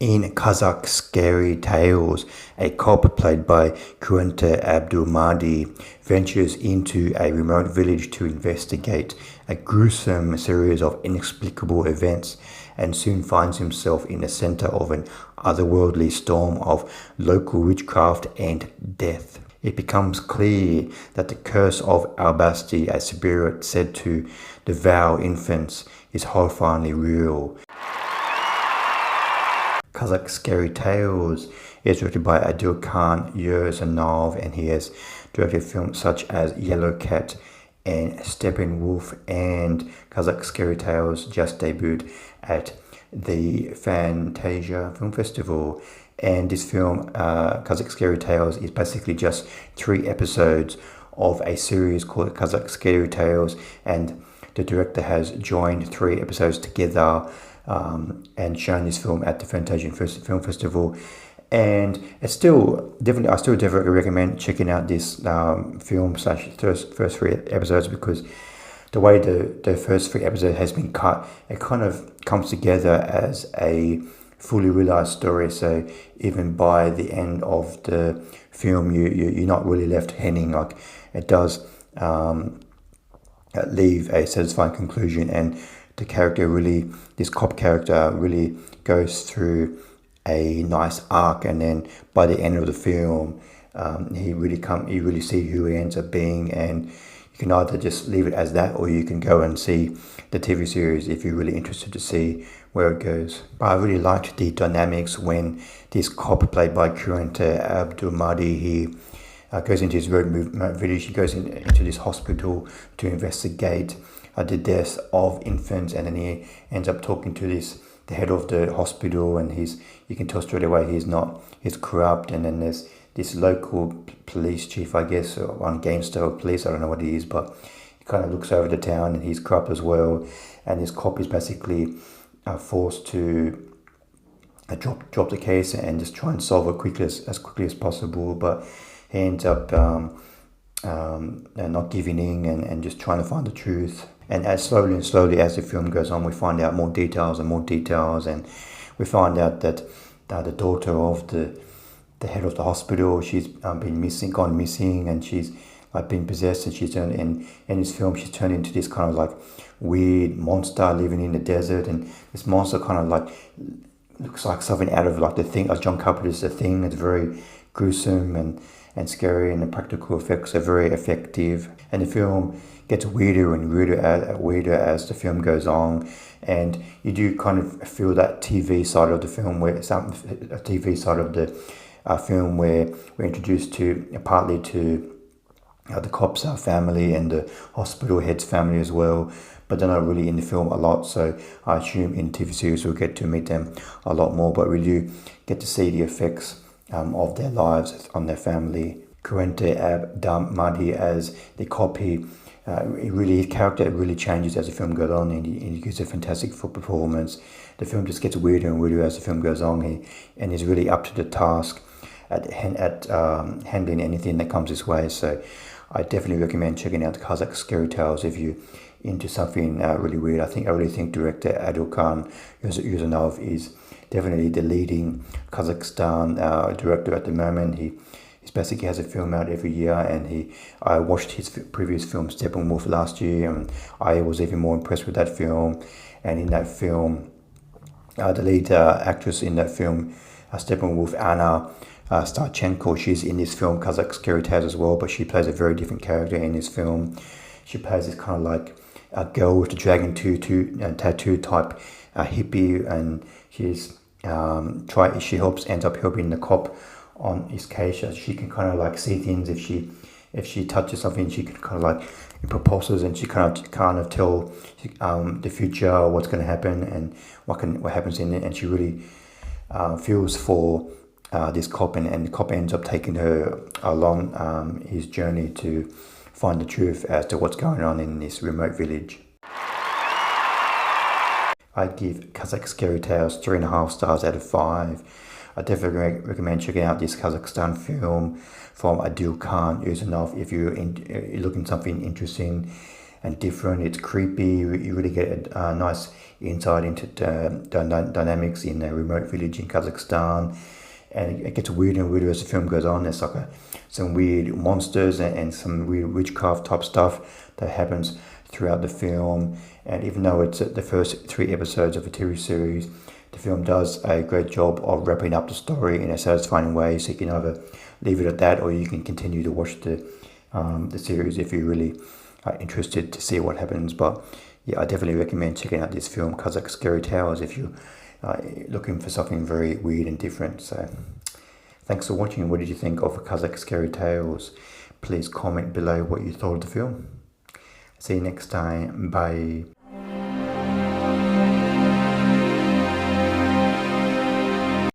In Kazakh Scary Tales, a cop played by Kuantai Abdimadi ventures into a remote village to investigate a gruesome series of inexplicable events and soon finds himself in the center of an otherworldly storm of local witchcraft and death. It becomes clear that the curse of Albasti, a spirit said to devour infants, is horrifyingly real. Kazakh Scary Tales is directed by Adilkhan Yurzanov, and he has directed films such as Yellow Cat and Steppenwolf, and Kazakh Scary Tales just debuted at the Fantasia Film Festival. And this film, Kazakh Scary Tales, is basically just 3 episodes of a series called Kazakh Scary Tales, and the director has joined 3 episodes together and shown this film at the Fantasia Film Festival. And it's still definitely, I still definitely recommend checking out this film slash first 3 episodes, because the way the first 3 episodes has been cut, it kind of comes together as a fully realized story. So even by the end of the film, you're not really left hanging. Like, it does leave a satisfying conclusion, and the character really, this cop character really goes through a nice arc, and then by the end of the film, you really see who he ends up being. And you can either just leave it as that, or you can go and see the TV series if you're really interested to see where it goes. But I really liked the dynamics when this cop played by Kuantai Abdimadi, he goes into his remote village. He goes into this hospital to investigate the deaths of infants, and then he ends up talking to the head of the hospital, and you can tell straight away he's corrupt. And then there's this local police chief, I guess, or one gangster of police, I don't know what he is, but he kind of looks over the town, and he's corrupt as well. And this cop is basically forced to drop the case and just try and solve it as quickly as possible. But he ends up not giving in and just trying to find the truth. And as slowly as the film goes on, we find out more details, and we find out that the daughter of the head of the hospital, she's gone missing, and she's been possessed, and in this film she's turned into this kind of like weird monster living in the desert. And this monster kind of like looks like something out of like The Thing, as John Carpenter's The Thing. It's very gruesome and scary, and the practical effects are very effective. And the film gets weirder and weirder as the film goes on, and you do kind of feel that TV side of the film, where we're introduced to partly to the cops' family and the hospital head's family as well, but they're not really in the film a lot. So I assume in TV series we'll get to meet them a lot more, but we do get to see the effects of their lives on their family. Kuantai Abdimadi as the cop, his character really changes as the film goes on, and he gives a fantastic performance. The film just gets weirder and weirder as the film goes on, and he's really up to the task at handling anything that comes his way. So I definitely recommend checking out the Kazakh Scary Tales if you're into something really weird. I really think director Adilkhan Yurzanov is definitely the leading Kazakhstan director at the moment. He basically has a film out every year, and I watched his previous film Steppenwolf last year, and I was even more impressed with that film. And in that film, the lead actress in that film, Steppenwolf, Anna Starchenko, she's in this film Kazakh Scary Tales as well, but she plays a very different character in this film. She plays this kind of like a girl with a dragon tattoo type hippie, and she's ends up helping the cop on his case. She can kind of like see things. If she touches something, she can kind of like, it propulses, and she kind of tell the future, what's going to happen, and what happens in it. And she really feels for this cop, and the cop ends up taking her along his journey to find the truth as to what's going on in this remote village. I give Kazakh Scary Tales 3.5 stars out of 5. I definitely recommend checking out this Kazakhstan film from Adilkhan Yurzanov if you're looking something interesting. and different. It's creepy. You really get a nice insight into dynamics in a remote village in Kazakhstan. And it gets weirder and weirder as the film goes on. There's like some weird monsters and some weird witchcraft type stuff that happens throughout the film. And even though it's the first 3 episodes of a TV series, the film does a great job of wrapping up the story in a satisfying way. So you can either leave it at that, or you can continue to watch the series if you're really interested to see what happens. But yeah, I definitely recommend checking out this film, Kazakh Scary Tales, if you're looking for something very weird and different. So thanks for watching. What did you think of Kazakh Scary Tales? Please comment below what you thought of the film. See you next time. Bye.